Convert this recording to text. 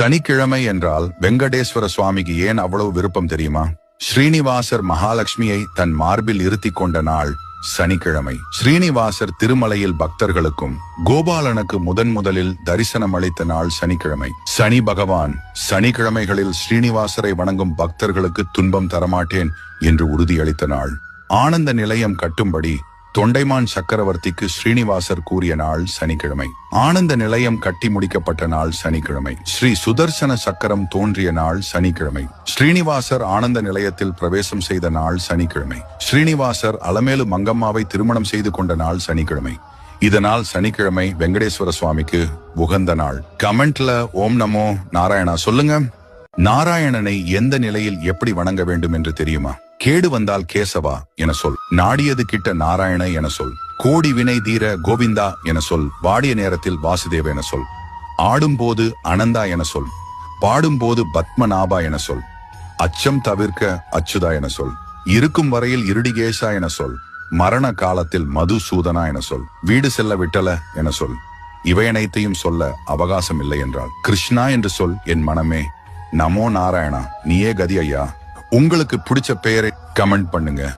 சனிக்கிழமை என்றால் வெங்கடேஸ்வர சுவாமிக்கு ஏன் அவ்வளவு விருப்பம் தெரியுமா? ஸ்ரீனிவாசர் மகாலட்சுமியை தன் மார்பில் இருத்தி கொண்ட நாள் சனிக்கிழமை. ஸ்ரீனிவாசர் திருமலையில் பக்தர்களுக்கும் கோபாலனுக்கு முதலில் தரிசனம் அளித்த நாள் சனிக்கிழமை. சனி பகவான் சனிக்கிழமைகளில் ஸ்ரீனிவாசரை வணங்கும் பக்தர்களுக்கு துன்பம் தரமாட்டேன் என்று உறுதியளித்த நாள். ஆனந்த நிலையம் கட்டும்படி தொண்டைமான் சக்கரவர்த்திக்கு ஸ்ரீனிவாசர் கூறிய நாள் சனிக்கிழமை. ஆனந்த நிலையம் கட்டி முடிக்கப்பட்ட நாள் சனிக்கிழமை. ஸ்ரீ சுதர்சன சக்கரம் தோன்றிய நாள் சனிக்கிழமை. ஸ்ரீனிவாசர் ஆனந்த நிலையத்தில் பிரவேசம் செய்த நாள் சனிக்கிழமை. ஸ்ரீனிவாசர் அலமேலு மங்கம்மாவை திருமணம் செய்து கொண்ட நாள் சனிக்கிழமை. இதனால் சனிக்கிழமை வெங்கடேஸ்வர சுவாமிக்கு உகந்த நாள். கமெண்ட்ல ஓம் நமோ நாராயணா சொல்லுங்க. நாராயணனை எந்த நிலையில் எப்படி வணங்க வேண்டும் என்று தெரியுமா? கேடு வந்தால் கேசவா என சொல், நாடியது கிட்ட நாராயண என சொல், கோடி வினை தீர கோவிந்தா என சொல், வாடிய நேரத்தில் வாசுதேவ என சொல், ஆடும்போது அனந்தா என சொல், பாடும்போது பத்மநாபா என சொல், அச்சம் தவிர்க்க அச்சுதா என சொல், இருக்கும் வரையில் இருடிகேசா என சொல், மரண காலத்தில் மதுசூதனா என சொல், வீடு செல்ல விட்டல என சொல். இவையனைத்தையும் சொல்ல அவகாசம் இல்லை என்றால் கிருஷ்ணா என்று சொல் என் மனமே. நமோ நாராயணா, நீயே கதி ஐயா. உங்களுக்கு பிடிச்ச பெயரை கமெண்ட் பண்ணுங்க.